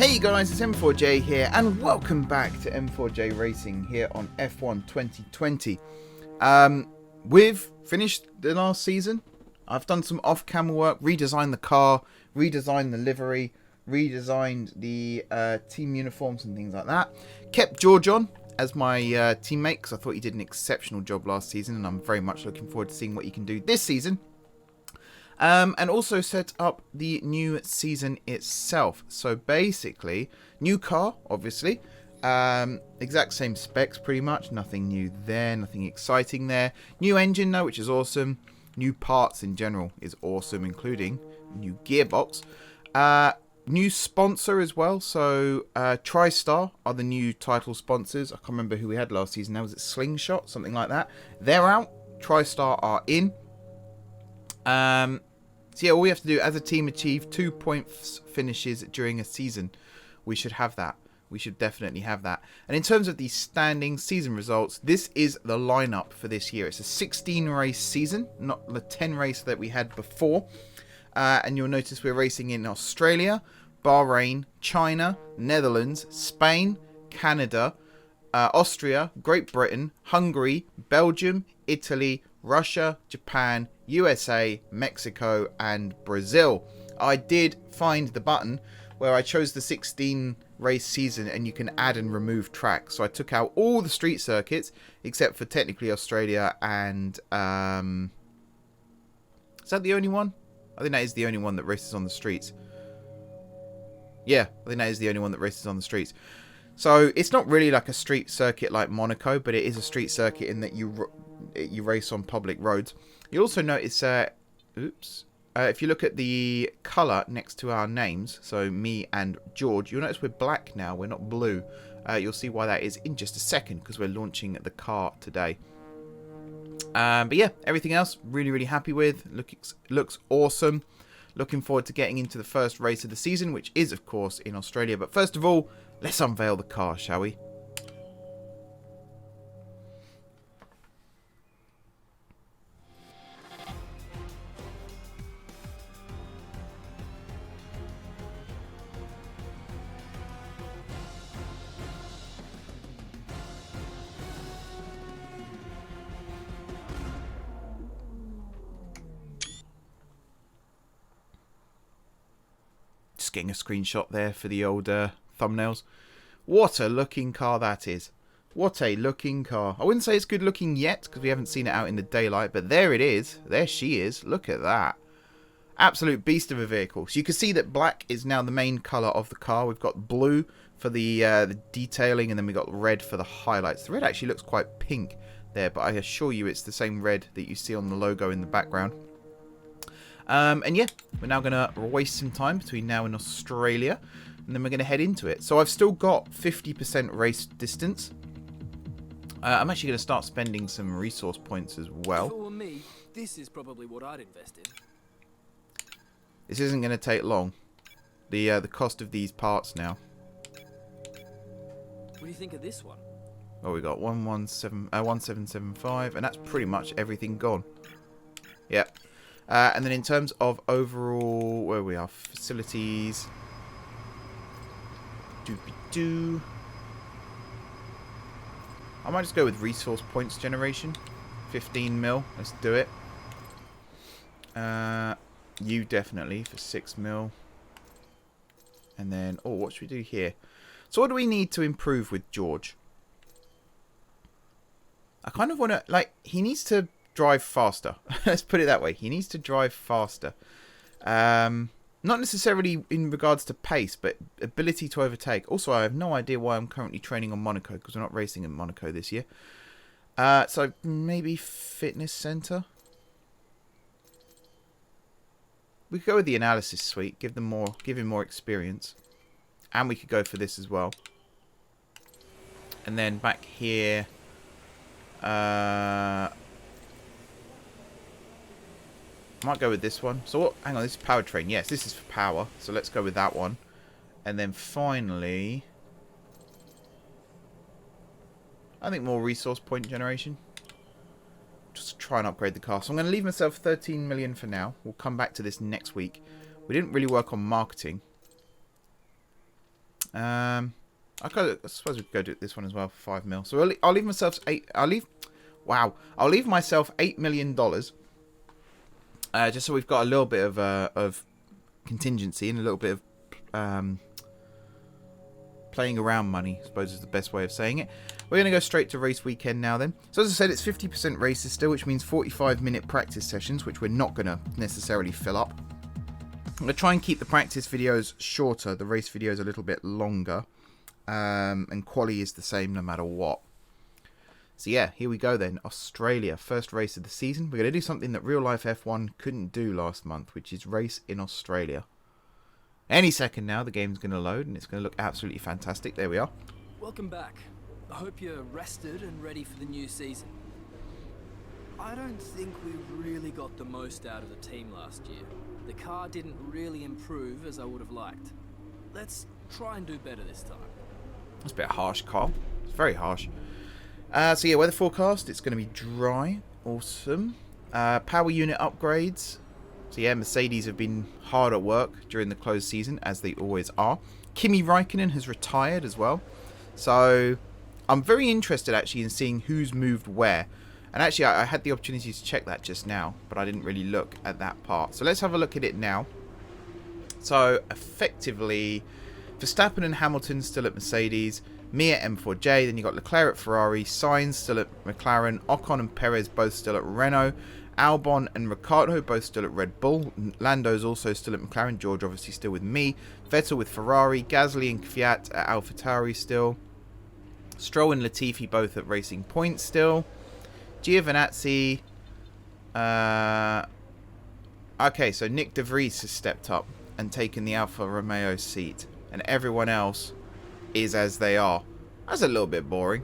Hey guys, it's M4J here, and welcome back to M4J Racing here on F1 2020. We've finished the last season. I've done some off-camera work, redesigned the car, redesigned the livery, redesigned the team uniforms and things like that. Kept George on as my teammate because I thought he did an exceptional job last season, and I'm very much looking forward to seeing what he can do this season. And also set up the new season itself. So basically, new car, obviously. Exact same specs pretty much. Nothing new there, nothing exciting there. New engine though, which is awesome. New parts in general is awesome, including new gearbox. New sponsor as well. So TriStar are the new title sponsors. I can't remember who we had last season. Now was it Slingshot? Something like that. They're out. TriStar are in. So yeah, all we have to do as a team achieve 2 points finishes during a season. We should have that. We should definitely have that. And in terms of the standing season results, this is the lineup for this year. It's a 16 race season, not the 10 race that we had before. And you'll notice we're racing in Australia, Bahrain, China, Netherlands, Spain, Canada, Austria, Great Britain, Hungary, Belgium, Italy, Russia, Japan, USA, Mexico, and Brazil. I did find the button where I chose the 16 race season and you can add and remove tracks. So I took out all the street circuits except for technically Australia and... is that the only one? I think that is the only one that races on the streets. Yeah, I think that is the only one that races on the streets. So it's not really like a street circuit like Monaco, but it is a street circuit in that you race on public roads. You also notice, if you look at the colour next to our names, so me and George, you'll notice we're black now, we're not blue. You'll see why that is in just a second, because we're launching the car today. But yeah, everything else, really, really happy with. Looks awesome. Looking forward to getting into the first race of the season, which is, of course, in Australia. But first of all, let's unveil the car, shall we? Just getting a screenshot there for the old thumbnails. What a looking car that is. What a looking car. I wouldn't say it's good looking yet because we haven't seen it out in the daylight, but there it is. There she is. Look at that. Absolute beast of a vehicle. So you can see that black is now the main colour of the car. We've got blue for the detailing, and then we've got red for the highlights. The red actually looks quite pink there, but I assure you it's the same red that you see on the logo in the background. And yeah, we're now going to waste some time between now and Australia, and then we're going to head into it. So I've still got 50% race distance. I'm actually going to start spending some resource points as well. For me, this is probably what I'd invest in. This isn't going to take long. The cost of these parts now. What do you think of this one? Oh, we got 1775, and that's pretty much everything gone. Yep. And then in terms of overall, where we are, facilities. Doobie-doo. I might just go with resource points generation. 15 mil. Let's do it. You definitely for 6 mil. And then, oh, what should we do here? So what do we need to improve with George? I kind of want to, like, he needs to drive faster. Let's put it that way. He needs to drive faster. Not necessarily in regards to pace, but ability to overtake. Also, I have no idea why I'm currently training on Monaco, because we're not racing in Monaco this year. So maybe fitness center. We could go with the analysis suite, give him more experience, and we could go for this as well. And then back here, I might go with this one. So what? Hang on, this is powertrain. Yes, this is for power. So let's go with that one. And then finally, I think more resource point generation. Just try and upgrade the car. So I'm going to leave myself 13 million for now. We'll come back to this next week. We didn't really work on marketing. I suppose we could go do this one as well for 5 mil. So I'll leave myself I'll leave myself $8 million. Just so we've got a little bit of contingency and a little bit of playing around money, I suppose is the best way of saying it. We're going to go straight to race weekend now then. So as I said, it's 50% races still, which means 45-minute practice sessions, which we're not going to necessarily fill up. I'm going to try and keep the practice videos shorter, the race videos a little bit longer. And quali is the same no matter what. So yeah, here we go then. Australia, first race of the season. We're going to do something that real life F1 couldn't do last month, which is race in Australia. Any second now, the game's going to load and it's going to look absolutely fantastic. There we are. Welcome back. I hope you're rested and ready for the new season. I don't think we really got the most out of the team last year. The car didn't really improve as I would have liked. Let's try and do better this time. That's a bit harsh, Carl. It's very harsh. So yeah, weather forecast. It's going to be dry. Awesome. Power unit upgrades. So yeah, Mercedes have been hard at work during the closed season, as they always are. Kimi Räikkönen has retired as well. So I'm very interested actually in seeing who's moved where. And actually I had the opportunity to check that just now, but I didn't really look at that part. So let's have a look at it now. So effectively, Verstappen and Hamilton still at Mercedes, Me at M4J, then you got Leclerc at Ferrari, Sainz still at McLaren, Ocon and Perez both still at Renault, Albon and Ricciardo both still at Red Bull, Lando's also still at McLaren, George obviously still with me, Vettel with Ferrari, Gasly and Kvyat at AlphaTauri still, Stroll and Latifi both at Racing Point still, Giovinazzi, okay, so Nick De Vries has stepped up and taken the Alfa Romeo seat, and everyone else is as they are. That's a little bit boring.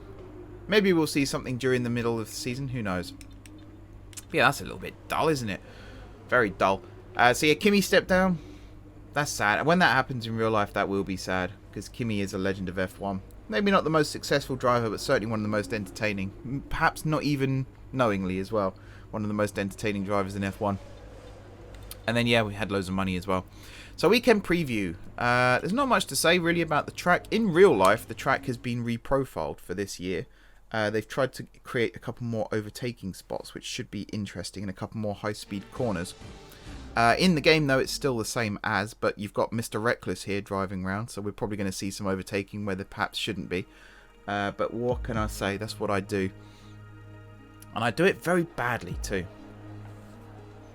Maybe we'll see something during the middle of the season, who knows. But yeah, that's a little bit dull, isn't it? Very dull. So yeah, Kimi stepped down. That's sad. And when that happens in real life, that will be sad, because Kimi is a legend of F1. Maybe not the most successful driver, but certainly one of the most entertaining. Perhaps not even knowingly as well. One of the most entertaining drivers in F1. And then yeah, we had loads of money as well. So weekend preview. There's not much to say really about the track. In real life, the track has been reprofiled for this year. They've tried to create a couple more overtaking spots, which should be interesting, and a couple more high-speed corners. In the game, though, it's still the same as, but you've got Mr. Reckless here driving around, so we're probably going to see some overtaking where there perhaps shouldn't be. But what can I say? That's what I do. And I do it very badly, too.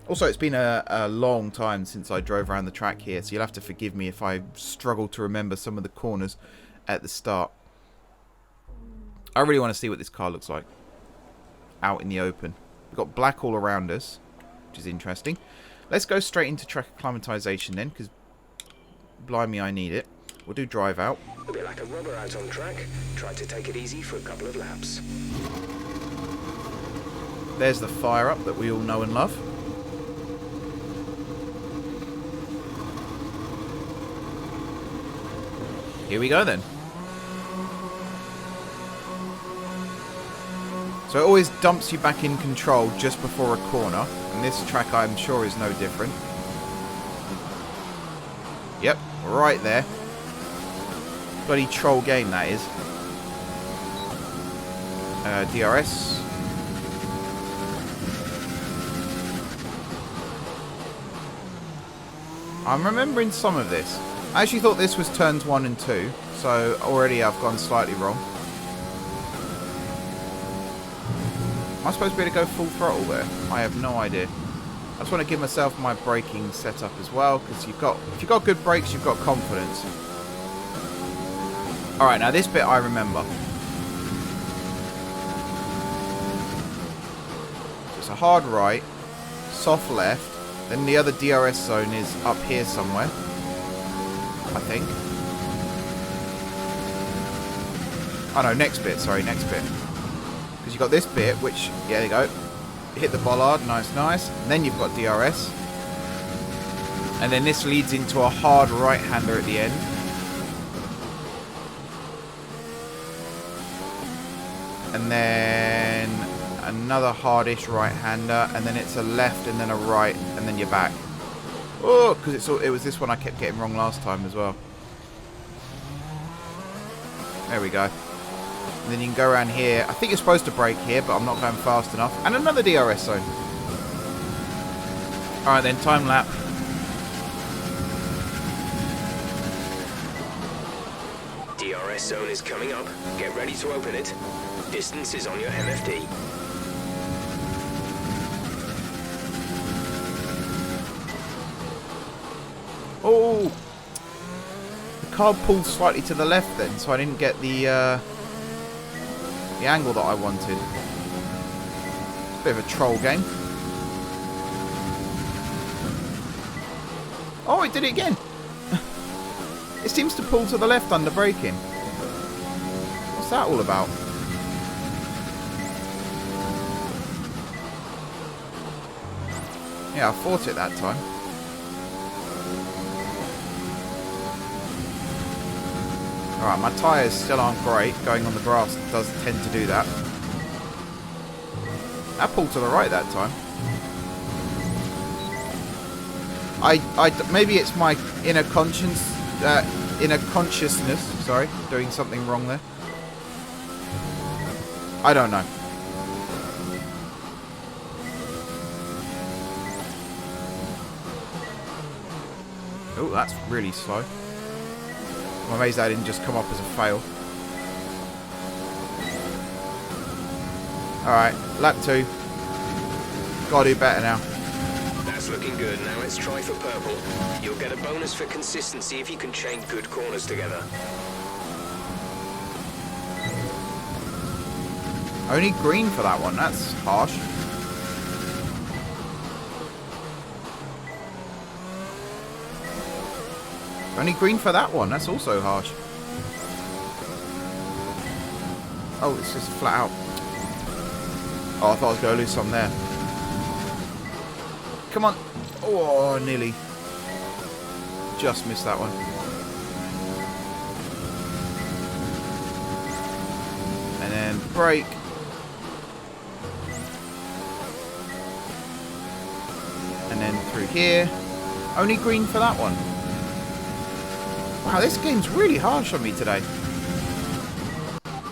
Also, it's been a long time since I drove around the track here, so you'll have to forgive me if I struggle to remember some of the corners at the start. I really want to see what this car looks like out in the open. We've got black all around us, which is interesting. Let's go straight into track acclimatization then, because blimey, I need it. We'll do drive out. A bit like a robber out on track. Try to take it easy for a couple of laps. There's the fire up that we all know and love. Here we go then. So it always dumps you back in control just before a corner, and this track I'm sure is no different. Yep, right there. Bloody troll game that is. DRS. I'm remembering some of this. I actually thought this was turns 1 and 2, so already I've gone slightly wrong. Am I supposed to be able to go full throttle there? I have no idea. I just want to give myself my braking setup as well, because if you've got good brakes, you've got confidence. Alright, now this bit I remember. So it's a hard right, soft left, then the other DRS zone is up here somewhere, I think. Oh no, next bit, sorry, next bit. Because you've got this bit, which, yeah, there you go. Hit the bollard, nice, nice. And then you've got DRS. And then this leads into a hard right-hander at the end. And then another hardish right-hander. And then it's a left and then a right. And then you're back. Oh, because it was this one I kept getting wrong last time as well. There we go. And then you can go around here. I think you're supposed to brake here, but I'm not going fast enough. And another DRS zone. Alright then, time lap. DRS zone is coming up. Get ready to open it. Distance is on your MFD. Oh! The car pulled slightly to the left then, so I didn't get the angle that I wanted. Bit of a troll game. Oh, it did it again! It seems to pull to the left under braking. What's that all about? Yeah, I fought it that time. Alright, my tyres still aren't great. Going on the grass does tend to do that. That pulled to the right that time. Maybe it's my inner consciousness, sorry, doing something wrong there. I don't know. Oh, that's really slow. I'm amazed that didn't just come up as a fail. Alright, lap 2. Gotta do better now. That's looking good. Now let's try for purple. You'll get a bonus for consistency if you can chain good corners together. Only green for that one, that's harsh. Only green for that one, that's also harsh. Oh, it's just flat out. Oh, I thought I was going to lose some there. Come on. Oh, nearly. Just missed that one. And then brake. And then through here. Only green for that one. Wow, this game's really harsh on me today.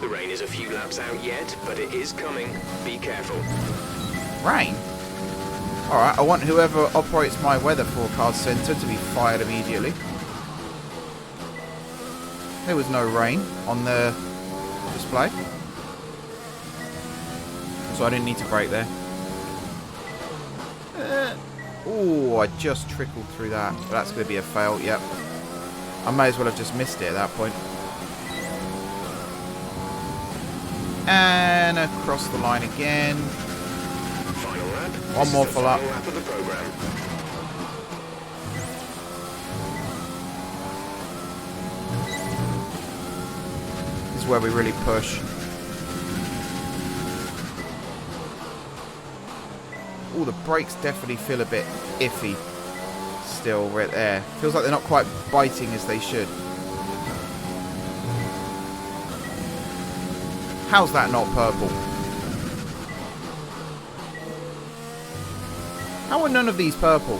The rain is a few laps out yet, but it is coming. Be careful. Rain? Alright, I want whoever operates my weather forecast centre to be fired immediately. There was no rain on the display. So I didn't need to brake there. Oh, I just trickled through that. But that's going to be a fail, yep. I may as well have just missed it at that point. And across the line again. Final lap. One more for lap. Final lap of the program. This is where we really push. Oh, the brakes definitely feel a bit iffy. Still right there. Feels like they're not quite biting as they should. How's that not purple? How are none of these purple?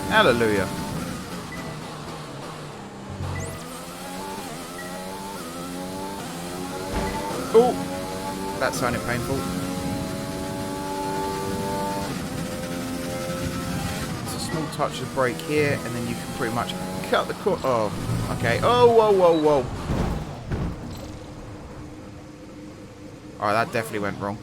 Hallelujah. Oh, that sounded painful. Touch the brake here, and then you can pretty much cut the cord. Oh, okay. Oh, whoa, whoa, whoa. Alright, that definitely went wrong.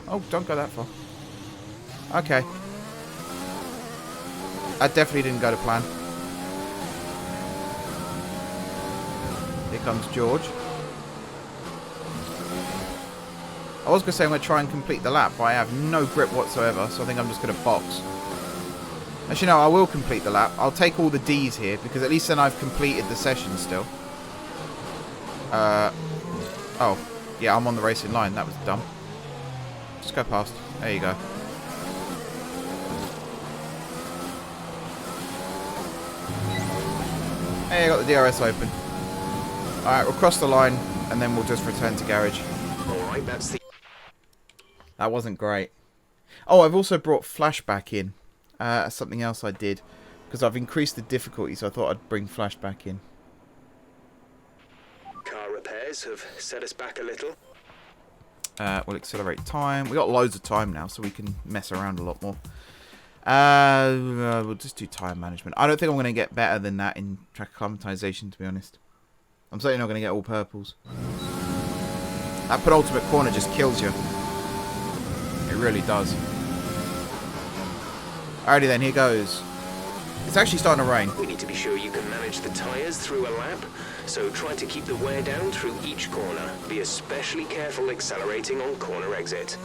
Oh, don't go that far. Okay. That definitely didn't go to plan. Here comes George. I was going to say I'm going to try and complete the lap, but I have no grip whatsoever, so I think I'm just going to box. Actually, no, I will complete the lap. I'll take all the Ds here, because at least then I've completed the session still. Oh, yeah, I'm on the racing line. That was dumb. Just go past. There you go. Hey, I got the DRS open. Alright, we'll cross the line, and then we'll just return to garage. Alright, that's the... That wasn't great. Oh, I've also brought flashback in. Something else I did. Because I've increased the difficulty, so I thought I'd bring flashback in. Car repairs have set us back a little. We'll accelerate time. We got loads of time now, so we can mess around a lot more. We'll just do time management. I don't think I'm going to get better than that in track acclimatization, to be honest. I'm certainly not going to get all purples. That penultimate corner just kills you. It really does. Alrighty then, here goes. It's actually starting to rain. We need to be sure you can manage the tyres through a lap, so try to keep the wear down through each corner. Be especially careful accelerating on corner exit.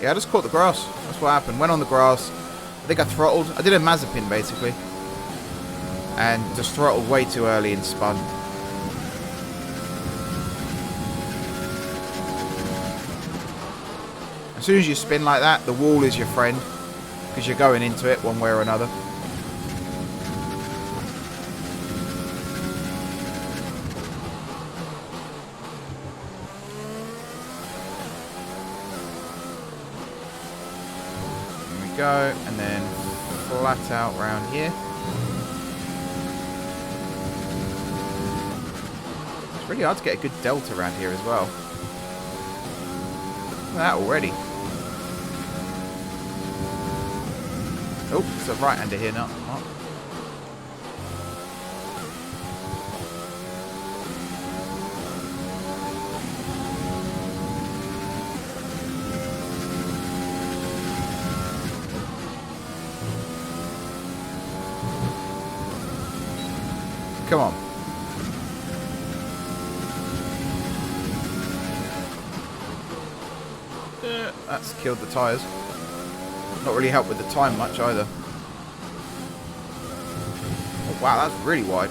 Yeah, I just caught the grass. That's what happened. Went on the grass. I think I throttled. I did a Mazepin, basically. And just throttled way too early and spun. As soon as you spin like that, the wall is your friend. Because you're going into it one way or another. Here we go. And then flat out round here. It's really hard to get a good delta around here as well. Look at that already. Oh, it's a right-hander here now. Oh. Come on. That's killed the tyres. Not really helped with the time much either. Oh, wow, that's really wide.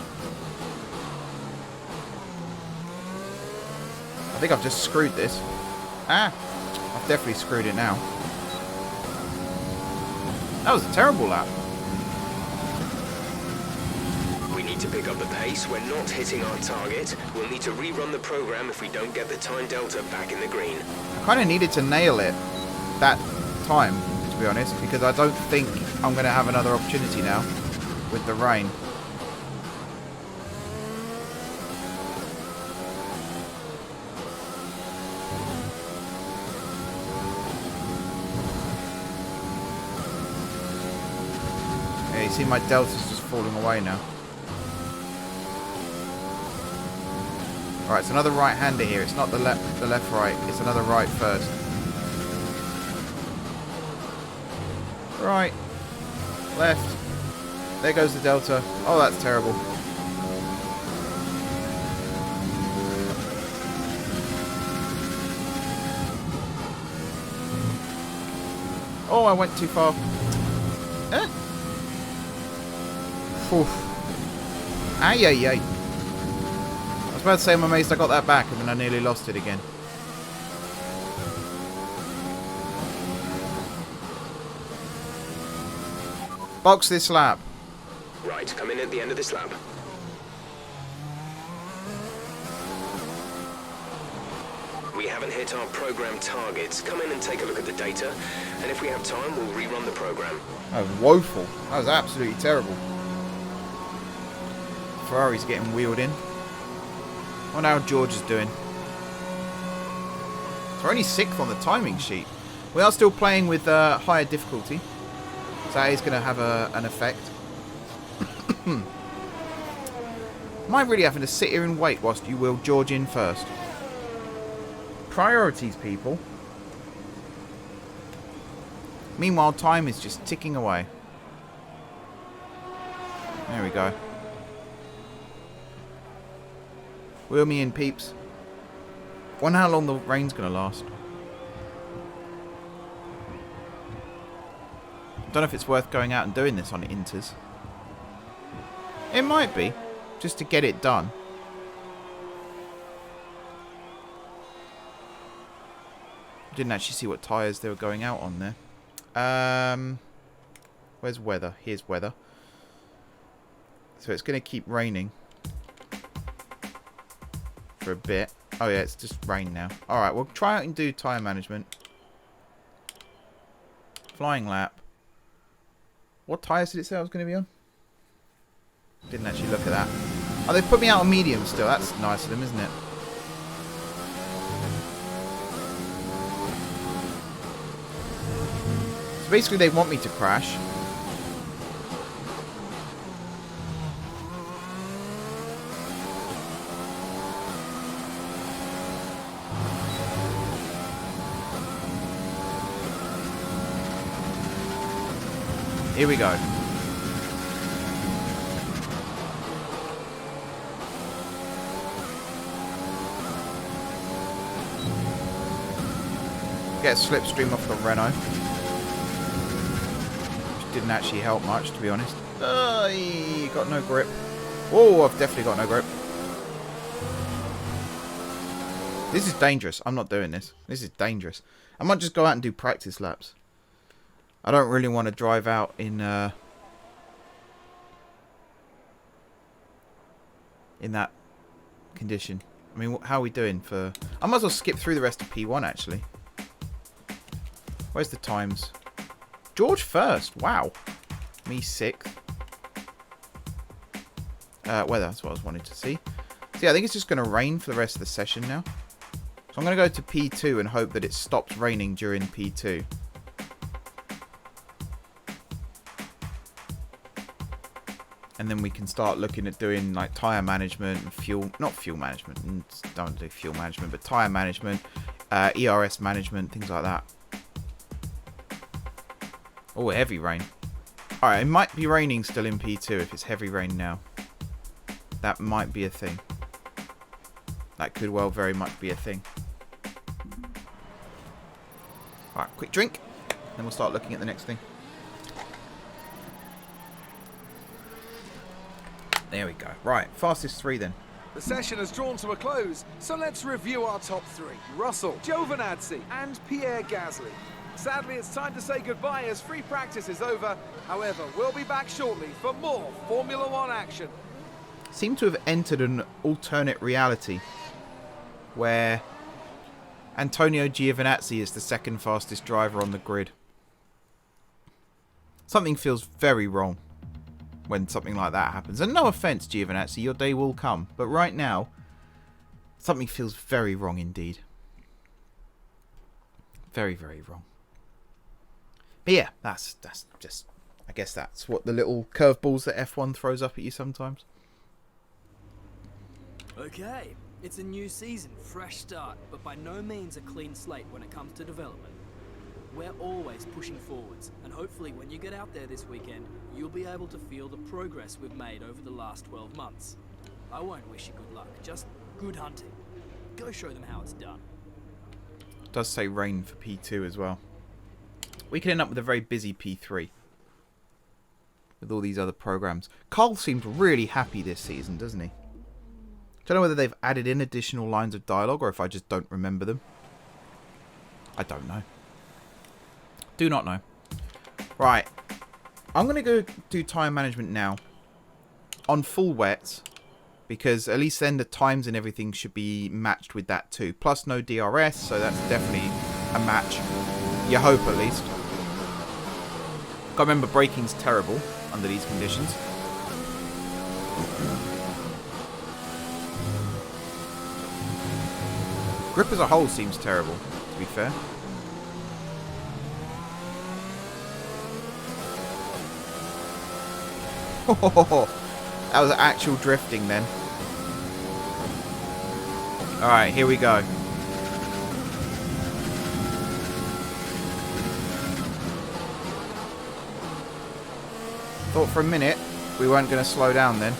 I think I've just screwed this. Ah, I've definitely screwed it now. That was a terrible lap. We need to pick up the pace. We're not hitting our target. We'll need to rerun the program if we don't get the time delta back in the green. I kind of needed to nail it that time, to be honest, because I don't think I'm going to have another opportunity now with the rain. Yeah, you see my delta's just falling away now. Alright, it's another right-hander here. It's not the left-right. It's another right first. Right. Left. There goes the delta. Oh, that's terrible. Oh, I went too far. Eh? Oof. Ay, ay, ay. I was about to say I'm amazed I got that back and then I nearly lost it again. Box this lap. Right, come in at the end of this lap. We haven't hit our program targets. Come in and take a look at the data, and if we have time, we'll rerun the program. That was woeful. That was absolutely terrible. Ferrari's getting wheeled in. I wonder how George is doing. So we're only 6th on the timing sheet. We are still playing with higher difficulty. So that is going to have an effect. Am I really having to sit here and wait whilst you wheel George in first? Priorities, people. Meanwhile, time is just ticking away. There we go. Wheel me in, peeps. Wonder how long the rain's going to last. Don't know if it's worth going out and doing this on Inters. It might be, just to get it done. Didn't actually see what tyres they were going out on there. Where's weather? Here's weather. So it's going to keep raining for a bit. Oh yeah, it's just rain now. Alright, we'll try out and do tyre management. Flying lap. What tyres did it say I was going to be on? Didn't actually look at that. Oh, they put me out on medium still. That's nice of them, isn't it? So basically they want me to crash. Here we go. Get a slipstream off the Renault. Which didn't actually help much, to be honest. Got no grip. Oh, I've definitely got no grip. This is dangerous. I'm not doing this. This is dangerous. I might just go out and do practice laps. I don't really want to drive out in that condition. I mean, how are we doing for... I might as well skip through the rest of P1, actually. Where's the times? George first. Wow. Me sixth. Weather, that's what I was wanting to see. So yeah, I think it's just going to rain for the rest of the session now. So I'm going to go to P2 and hope that it stops raining during P2. And then we can start looking at doing like tyre management and fuel, not fuel management, don't do fuel management, but tyre management, ERS management, things like that. Oh, heavy rain. Alright, it might be raining still in P2 if it's heavy rain now. That might be a thing. That could well very much be a thing. Alright, quick drink. Then we'll start looking at the next thing. There we go. Right, fastest three then. The session has drawn to a close, so let's review our top three. Russell, Giovinazzi, and Pierre Gasly. Sadly, it's time to say goodbye as free practice is over. However, we'll be back shortly for more Formula One action. Seem to have entered an alternate reality where Antonio Giovinazzi is the second fastest driver on the grid. Something feels very wrong when something like that happens. And no offense, Giovinazzi, your day will come. But right now, something feels very wrong indeed. Very, very wrong. But yeah, that's just... I guess that's what the little curveballs that F1 throws up at you sometimes. Okay, it's a new season, fresh start, but by no means a clean slate when it comes to development. We're always pushing forwards, and hopefully when you get out there this weekend, you'll be able to feel the progress we've made over the last 12 months. I won't wish you good luck, just good hunting. Go show them how it's done. It does say rain for P2 as well. We could end up with a very busy P3 with all these other programs. Carl seems really happy this season, doesn't he? Don't know whether they've added in additional lines of dialogue or if I just don't remember them. I don't know. Do not know. Right. I'm going to go do time management now. On full wets. Because at least then the times and everything should be matched with that too. Plus no DRS, so that's definitely a match. You hope at least. Got to remember braking's terrible under these conditions. Grip as a whole seems terrible, to be fair. That was actual drifting then. Alright, here we go. Thought for a minute we weren't going to slow down then.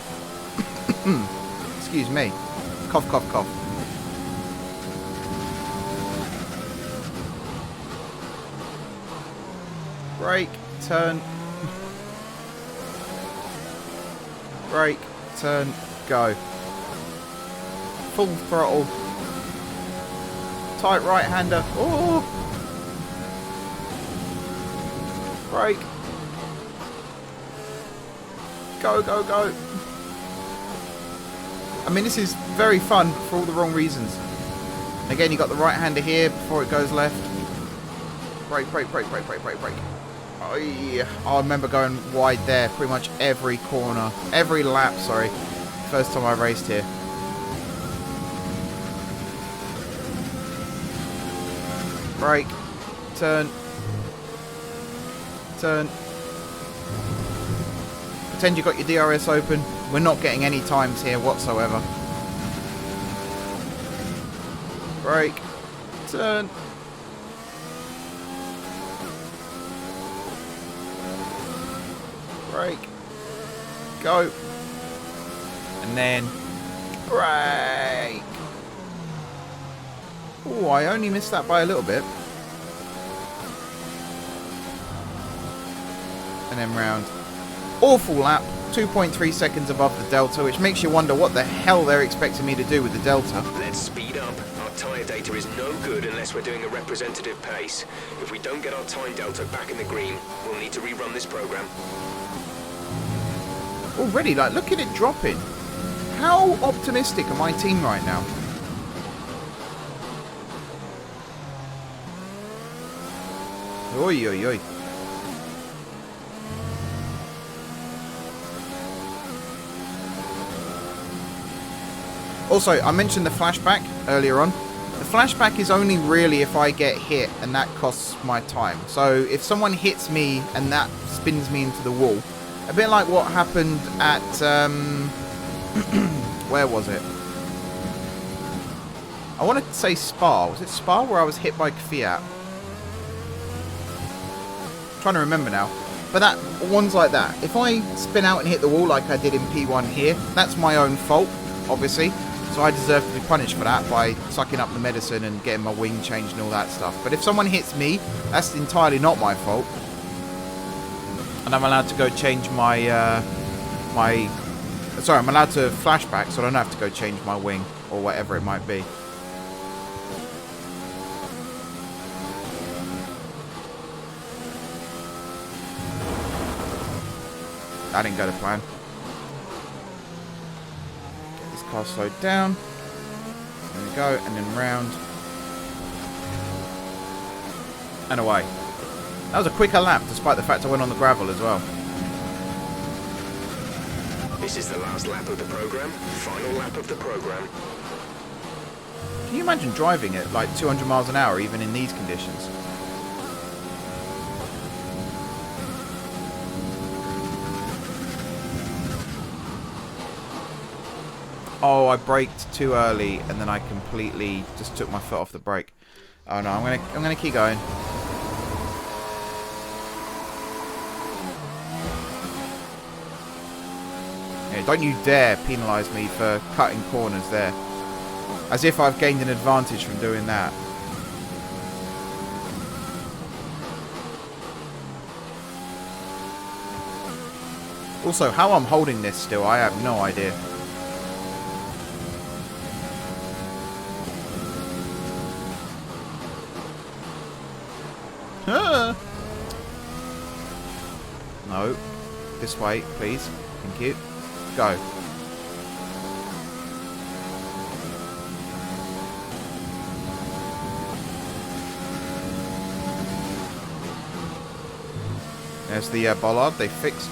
Excuse me. Cough, cough, cough. Brake, turn. Brake, turn, go. Full throttle. Tight right-hander. Oh! Brake. Go, go, go. I mean, this is very fun for all the wrong reasons. Again, you got the right-hander here before it goes left. Brake, brake, brake, brake, brake, brake, brake. Oh, yeah. I remember going wide there pretty much every corner. Every lap, sorry. First time I raced here. Brake. Turn. Turn. Pretend you got your DRS open. We're not getting any times here whatsoever. Brake. Turn. Brake. Go. And then brake. Oh, I only missed that by a little bit. And then round. Awful lap. 2.3 seconds above the delta, which makes you wonder what the hell they're expecting me to do with the delta. Let's speed up. Our tyre data is no good unless we're doing a representative pace. If we don't get our time delta back in the green, we'll need to rerun this program. Already, like, look at it dropping. How optimistic are my team right now? Oi, oi, oi. Also, I mentioned the flashback earlier on. The flashback is only really if I get hit and that costs my time. So if someone hits me and that spins me into the wall, a bit like what happened at, where was it? I want to say Spa. Was it Spa where I was hit by Cavier? I'm trying to remember now. But that one's like that. If I spin out and hit the wall like I did in P1 here, that's my own fault, obviously. So I deserve to be punished for that by sucking up the medicine and getting my wing changed and all that stuff. But if someone hits me, that's entirely not my fault. And I'm allowed to go change my, sorry, I'm allowed to flashback, so I don't have to go change my wing or whatever it might be. That didn't go to plan. Get this car slowed down. There we go, and then round. And away. That was a quicker lap, despite the fact I went on the gravel as well. This is the last lap of the program, final lap of the program. Can you imagine driving at like 200 miles an hour even in these conditions? Oh, I braked too early and then I completely just took my foot off the brake. Oh no, I'm gonna keep going. Yeah, don't you dare penalise me for cutting corners there. As if I've gained an advantage from doing that. Also, how I'm holding this still, I have no idea. No. This way, please. Thank you. Go. There's the bollard they fixed.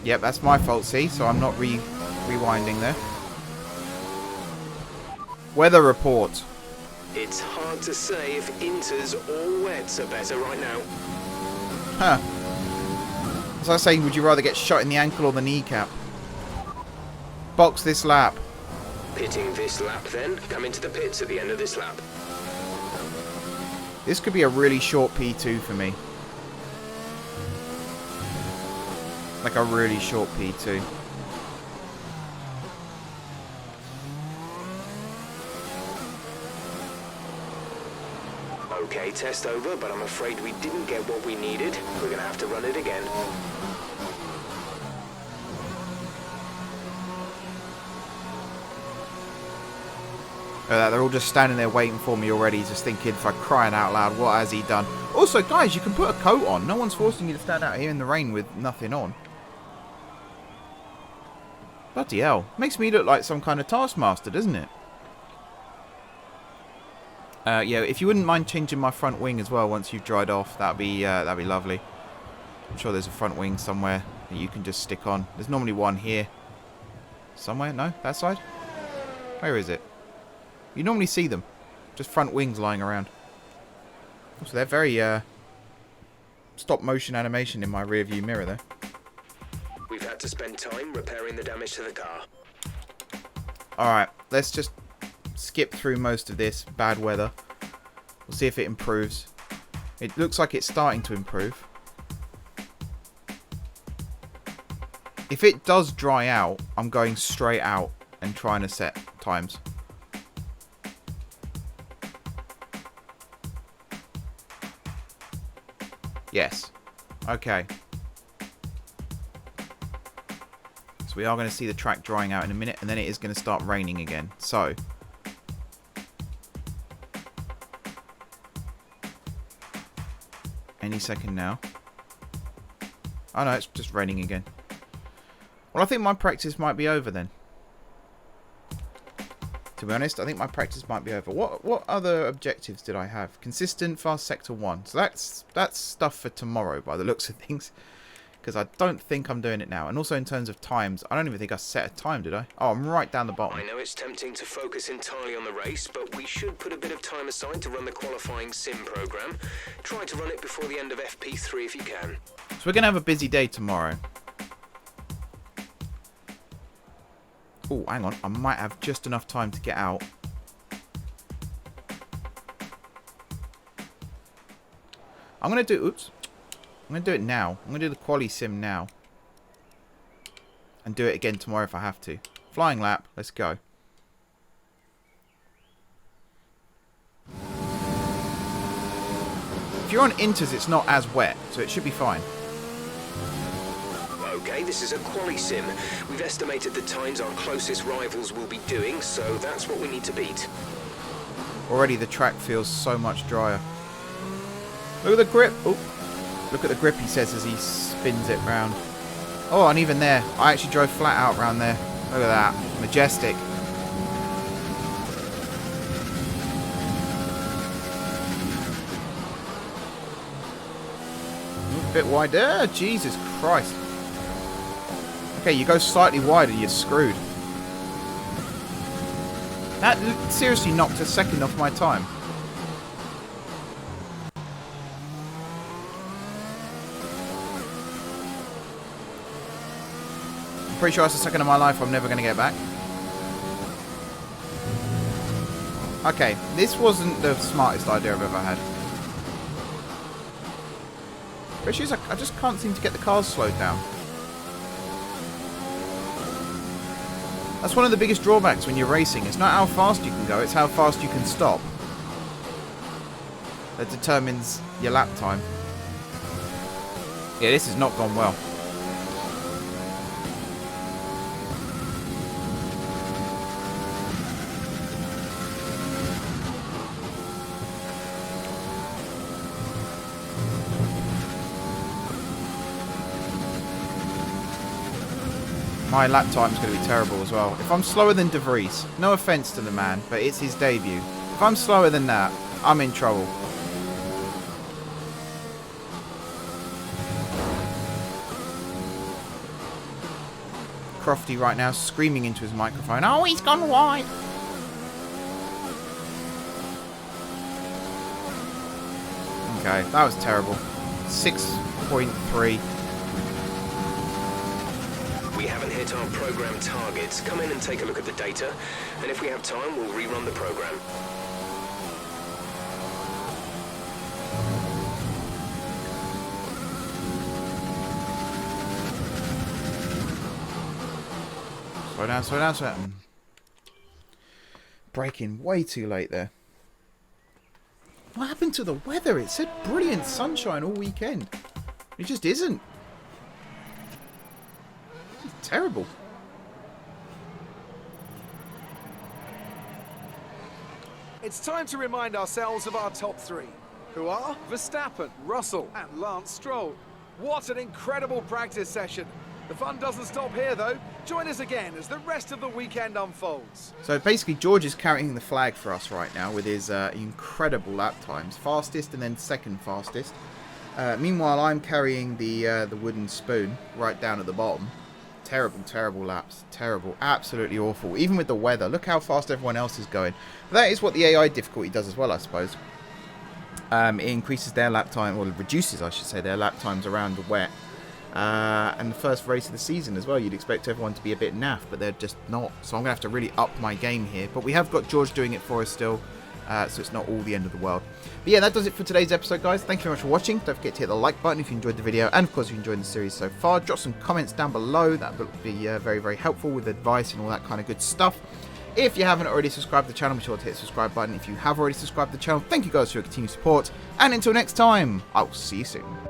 Yep, that's my fault, see? So I'm not rewinding there. Weather report. It's hard to say if inters or wets are better right now. Huh. As I was saying, would you rather get shot in the ankle or the kneecap? Box this lap. Pitting this lap then. Come into the pits at the end of this lap. This could be a really short P2 for me. Like a really short P2. Okay, test over, but I'm afraid we didn't get what we needed. We're gonna have to run it again. They're all just standing there waiting for me already, just thinking, for crying out loud, what has he done? Also, guys, you can put a coat on. No one's forcing you to stand out here in the rain with nothing on. Bloody hell. Makes me look like some kind of taskmaster, doesn't it? Yeah, if you wouldn't mind changing my front wing as well once you've dried off, that'd be lovely. I'm sure there's a front wing somewhere that you can just stick on. There's normally one here. Somewhere? No? That side? Where is it? You normally see them. Just front wings lying around. So they're very stop motion animation in my rear view mirror there. We've had to spend time repairing the damage to the car. Alright, let's just skip through most of this bad weather. We'll see if it improves. It looks like it's starting to improve. If it does dry out, I'm going straight out and trying to set times. Yes. Okay. So we are going to see the track drying out in a minute, and then it is going to start raining again. So any second now. Oh no, it's just raining again. Well, I think my practice might be over then. To be honest, I think my practice might be over. What other objectives did I have? Consistent, fast sector 1. So that's stuff for tomorrow by the looks of things. Because I don't think I'm doing it now. And also in terms of times, I don't even think I set a time, did I? Oh, I'm right down the bottom. I know it's tempting to focus entirely on the race, but we should put a bit of time aside to run the qualifying sim program. Try to run it before the end of FP3 if you can. So we're going to have a busy day tomorrow. Oh, hang on. I might have just enough time to get out. I'm going to do... Oops. I'm going to do it now. I'm going to do the quali sim now. And do it again tomorrow if I have to. Flying lap. Let's go. If you're on inters, it's not as wet. So it should be fine. Okay, this is a quali sim. We've estimated the times our closest rivals will be doing, so that's what we need to beat. Already the track feels so much drier. Look at the grip. Oh, look at the grip, he says as he spins it round. Oh, and even there, I actually drove flat out round there. Look at that. Majestic. A bit wider. Jesus Christ. Okay, you go slightly wider, you're screwed. That seriously knocked a second off my time. I'm pretty sure that's a second of my life I'm never going to get back. Okay, this wasn't the smartest idea I've ever had. The issue is I just can't seem to get the cars slowed down. That's one of the biggest drawbacks when you're racing. It's not how fast you can go, it's how fast you can stop that determines your lap time. Yeah, this has not gone well. My lap time is going to be terrible as well. If I'm slower than De Vries, no offence to the man, but it's his debut. If I'm slower than that, I'm in trouble. Crofty right now screaming into his microphone. Oh, he's gone wide. Okay, that was terrible. 6.3. We haven't hit our program targets. Come in and take a look at the data, and if we have time, we'll rerun the program. Slow down, slow down, slow down. Braking way too late there. What happened to the weather? It said brilliant sunshine all weekend. It just isn't. It's terrible. It's time to remind ourselves of our top three, who are Verstappen, Russell, and Lance Stroll. What an incredible practice session. The fun doesn't stop here, though. Join us again as the rest of the weekend unfolds. So basically, George is carrying the flag for us right now with his incredible lap times. Fastest and then second fastest. Meanwhile, I'm carrying the wooden spoon right down at the bottom. Terrible, terrible laps. Terrible. Absolutely awful. Even with the weather. Look how fast everyone else is going. That is what the AI difficulty does as well, I suppose. It increases their lap time, or reduces, I should say, their lap times around the wet. And the first race of the season as well. You'd expect everyone to be a bit naff, but they're just not. So I'm going to have to really up my game here. But we have got George doing it for us still. So it's not all the end of the world. But yeah, that does it for today's episode, guys. Thank you very much for watching. Don't forget to hit the like button if you enjoyed the video. And of course, if you enjoyed the series so far, drop some comments down below. That would be very, very helpful with advice and all that kind of good stuff. If you haven't already subscribed to the channel, be sure to hit the subscribe button. If you have already subscribed to the channel, thank you guys for your continued support. And until next time, I will see you soon.